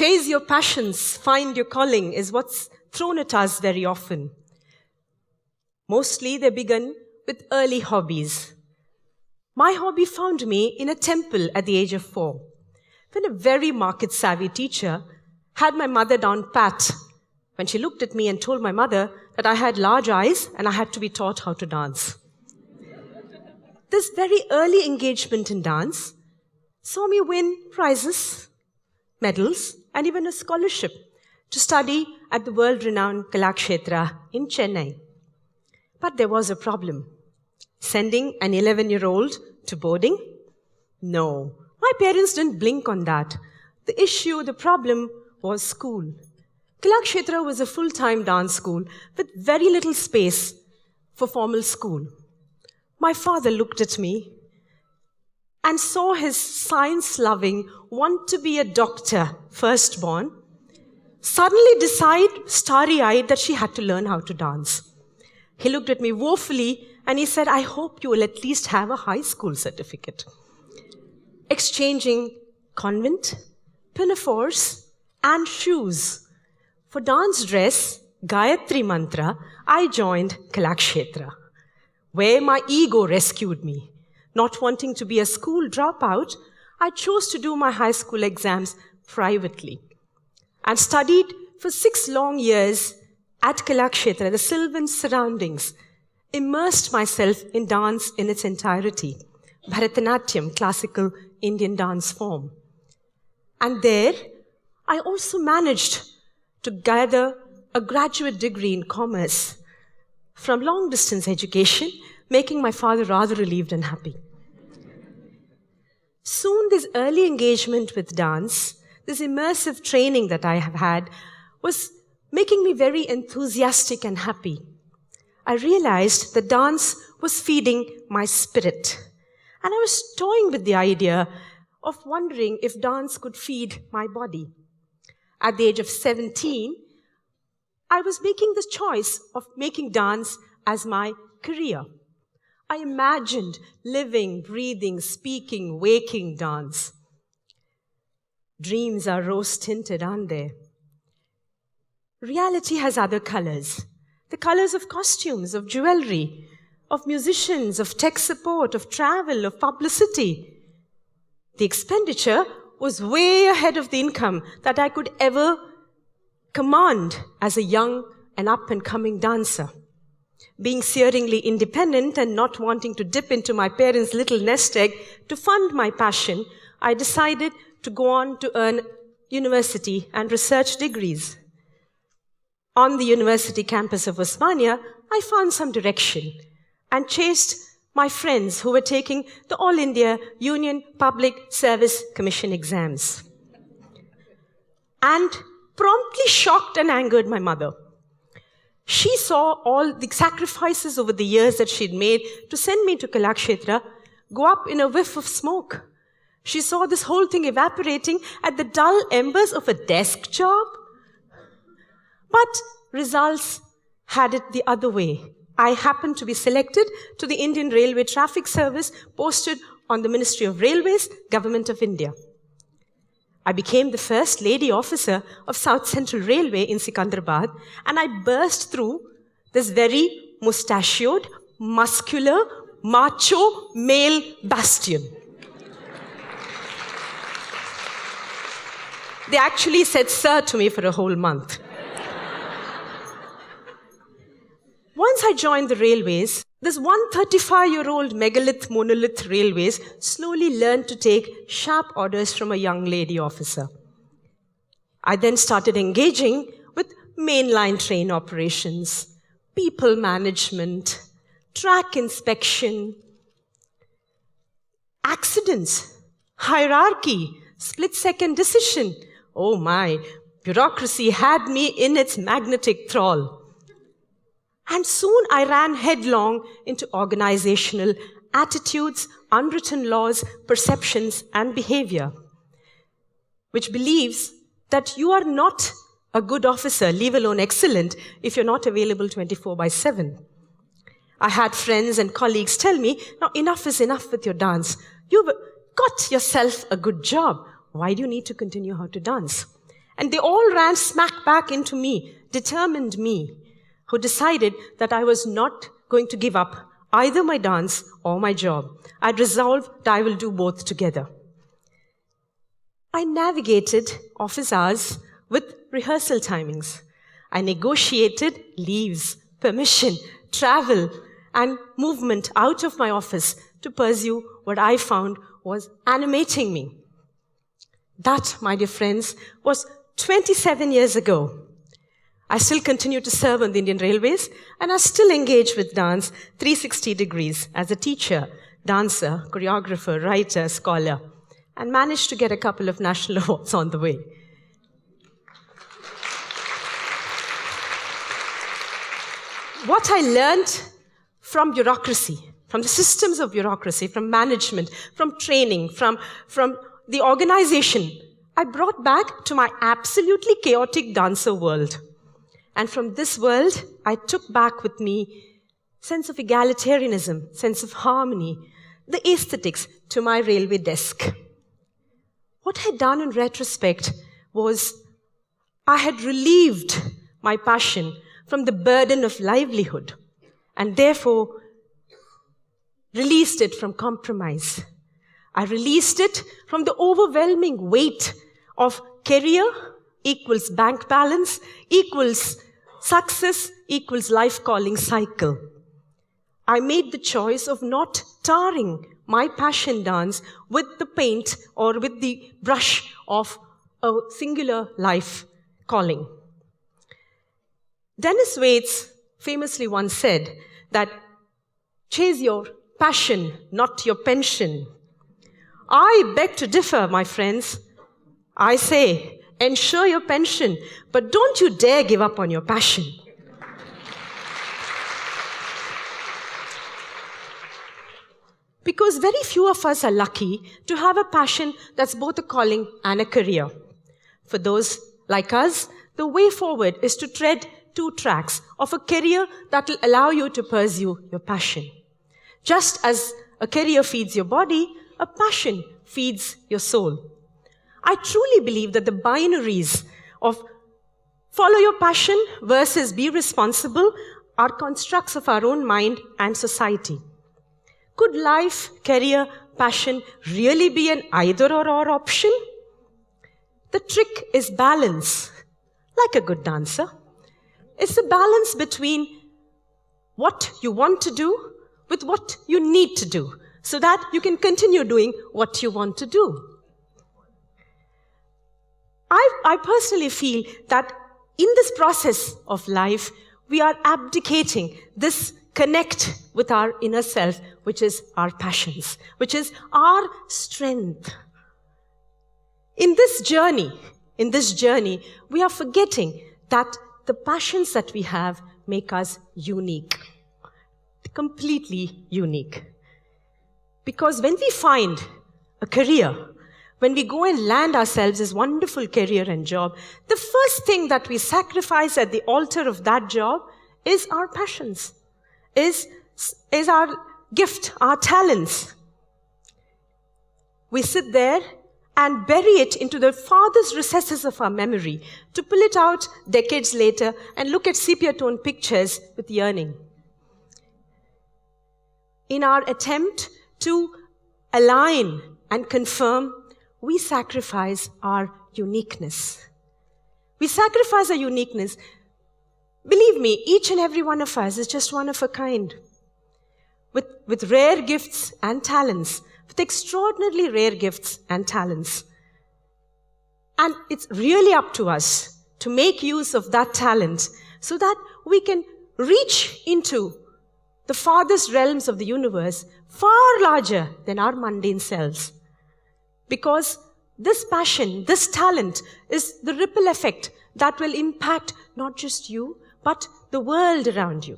chase your passions, find your calling is what's thrown at us very often. Mostly they begin with early hobbies. My hobby found me in a temple at the age of 4, when a very market-savvy teacher had my mother down pat when she looked at me and told my mother that I had large eyes and I had to be taught how to dance. This very early engagement in dance saw me win prizes, medals, and even a scholarship to study at the world-renowned Kalakshetra in Chennai. But there was a problem. Sending an 11-year-old to boarding? No. My parents didn't blink on that. The problem was school. Kalakshetra was a full-time dance school with very little space for formal school. My father looked at me and saw his science-loving, want-to-be-a-doctor firstborn suddenly decide, starry-eyed, that she had to learn how to dance. He looked at me woefully and he said, I hope you will at least have a high school certificate. Exchanging convent, pinafores, and shoes. For dance dress, Gayatri Mantra, I joined Kalakshetra, where my ego rescued me. Not wanting to be a school dropout, I chose to do my high school exams privately and studied for 6 long years at Kalakshetra, the sylvan surroundings, immersed myself in dance in its entirety, Bharatanatyam, classical Indian dance form. And there, I also managed to gather a graduate degree in commerce from long-distance education, making my father rather relieved and happy. Soon, this early engagement with dance, this immersive training that I have had, was making me very enthusiastic and happy. I realized that dance was feeding my spirit. And I was toying with the idea of wondering if dance could feed my body. At the age of 17, I was making the choice of making dance as my career. I imagined living, breathing, speaking, waking dance. Dreams are rose-tinted, aren't they? Reality has other colors. The colors of costumes, of jewelry, of musicians, of tech support, of travel, of publicity. The expenditure was way ahead of the income that I could ever command as a young and up-and-coming dancer. Being searingly independent and not wanting to dip into my parents' little nest egg to fund my passion, I decided to go on to earn university and research degrees. On the university campus of Osmania, I found some direction and chased my friends who were taking the All India Union Public Service Commission exams. And promptly shocked and angered my mother. She saw all the sacrifices over the years that she'd made to send me to Kalakshetra go up in a whiff of smoke. She saw this whole thing evaporating at the dull embers of a desk job. But results had it the other way. I happened to be selected to the Indian Railway Traffic Service posted on the Ministry of Railways, Government of India. I became the first lady officer of South Central Railway in Secunderabad, and I burst through this very mustachioed, muscular, macho male bastion. They actually said sir to me for a whole month. Once I joined the railways, this 135-year-old megalith monolith railways slowly learned to take sharp orders from a young lady officer. I then started engaging with mainline train operations, people management, track inspection, accidents, hierarchy, split-second decision. Oh my, bureaucracy had me in its magnetic thrall. And soon I ran headlong into organizational attitudes, unwritten laws, perceptions, and behavior, which believes that you are not a good officer, leave alone excellent, if you're not available 24/7. I had friends and colleagues tell me, now enough is enough with your dance. You've got yourself a good job. Why do you need to continue how to dance? And they all ran smack back into me, determined me, who decided that I was not going to give up either my dance or my job. I'd resolved that I will do both together. I navigated office hours with rehearsal timings. I negotiated leaves, permission, travel, and movement out of my office to pursue what I found was animating me. That, my dear friends, was 27 years ago. I still continue to serve on the Indian Railways, and I still engage with dance 360 degrees as a teacher, dancer, choreographer, writer, scholar, and managed to get a couple of national awards on the way. What I learned from bureaucracy, from the systems of bureaucracy, from management, from training, from the organization, I brought back to my absolutely chaotic dancer world. And from this world, I took back with me sense of egalitarianism, sense of harmony, the aesthetics to my railway desk. What I had done in retrospect was I had relieved my passion from the burden of livelihood and therefore released it from compromise. I released it from the overwhelming weight of career equals bank balance equals success equals life calling cycle. I made the choice of not tarring my passion dance with the paint or with the brush of a singular life calling. Dennis Waits famously once said that chase your passion, not your pension. I beg to differ, my friends. I say, ensure your pension, but don't you dare give up on your passion. Because very few of us are lucky to have a passion that's both a calling and a career. For those like us, the way forward is to tread 2 tracks of a career that will allow you to pursue your passion. Just as a career feeds your body, a passion feeds your soul. I truly believe that the binaries of follow your passion versus be responsible are constructs of our own mind and society. Could life, career, passion really be an either-or option? The trick is balance, like a good dancer. It's the balance between what you want to do with what you need to do, so that you can continue doing what you want to do. I personally feel that in this process of life, we are abdicating this connect with our inner self, which is our passions, which is our strength. In this journey, we are forgetting that the passions that we have make us unique, completely unique. Because when we find a career, when we go and land ourselves as wonderful career and job, the first thing that we sacrifice at the altar of that job is our passions, is our gift, our talents. We sit there and bury it into the farthest recesses of our memory to pull it out decades later and look at sepia-tone pictures with yearning. In our attempt to align and confirm, we sacrifice our uniqueness. We sacrifice our uniqueness. Believe me, each and every one of us is just one of a kind, with rare gifts and talents, with extraordinarily rare gifts and talents. And it's really up to us to make use of that talent so that we can reach into the farthest realms of the universe, far larger than our mundane selves. Because this passion, this talent is the ripple effect that will impact not just you, but the world around you.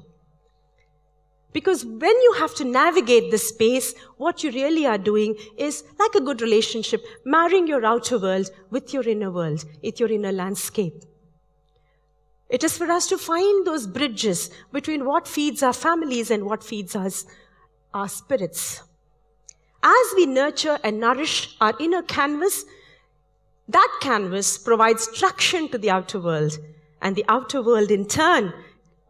Because when you have to navigate this space, what you really are doing is, like a good relationship, marrying your outer world with your inner world, with your inner landscape. It is for us to find those bridges between what feeds our families and what feeds us, our spirits. As we nurture and nourish our inner canvas, That canvas provides traction to the outer world, and the outer world in turn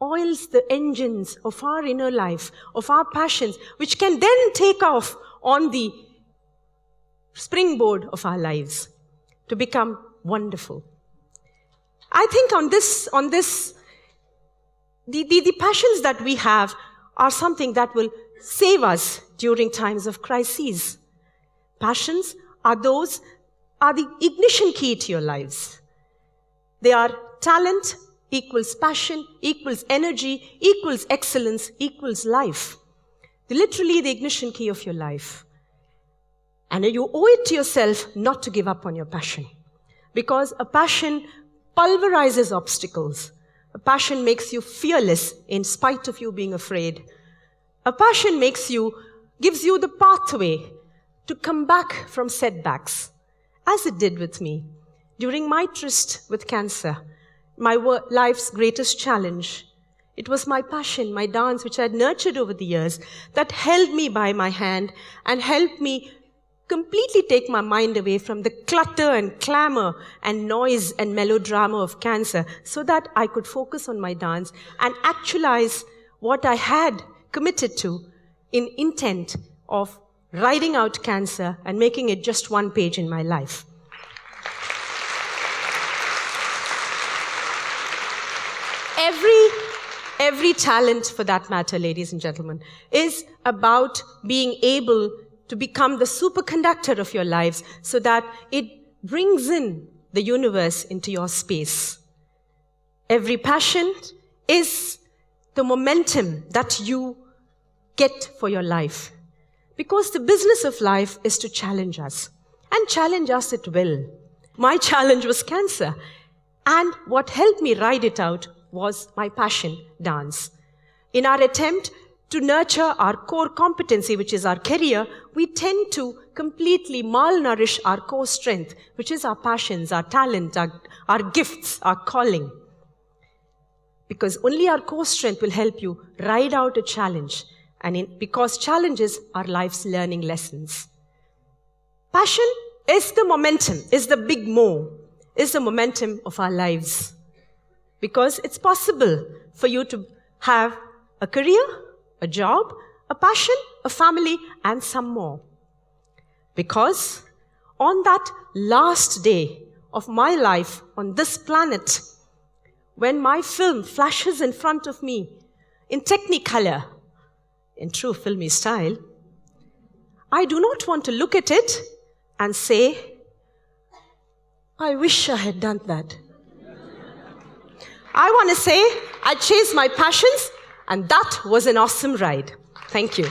oils the engines of our inner life, of our passions, which can then take off on the springboard of our lives to become wonderful. I think the passions that we have are something that will save us during times of crises. Passions are the ignition key to your lives. They are talent equals passion, equals energy, equals excellence, equals life. They're literally the ignition key of your life. And you owe it to yourself not to give up on your passion. Because a passion pulverizes obstacles. A passion makes you fearless in spite of you being afraid. A passion gives you the pathway to come back from setbacks, as it did with me. During my tryst with cancer, my life's greatest challenge, it was my passion, my dance, which I had nurtured over the years, that held me by my hand and helped me completely take my mind away from the clutter and clamor and noise and melodrama of cancer so that I could focus on my dance and actualize what I had committed to in intent of riding out cancer and making it just one page in my life. Every talent, for that matter, ladies and gentlemen, is about being able to become the superconductor of your lives so that it brings in the universe into your space. Every passion is the momentum that you get for your life. Because the business of life is to challenge us. And challenge us it will. My challenge was cancer. And what helped me ride it out was my passion, dance. In our attempt to nurture our core competency, which is our career, we tend to completely malnourish our core strength, which is our passions, our talent, our gifts, our calling. Because only our core strength will help you ride out a challenge. And because challenges are life's learning lessons. Passion is the momentum, is the big mo, is the momentum of our lives. Because it's possible for you to have a career, a job, a passion, a family, and some more. Because on that last day of my life on this planet, when my film flashes in front of me in Technicolor, in true filmy style, I do not want to look at it and say, I wish I had done that. I want to say, I chased my passions, and that was an awesome ride. Thank you.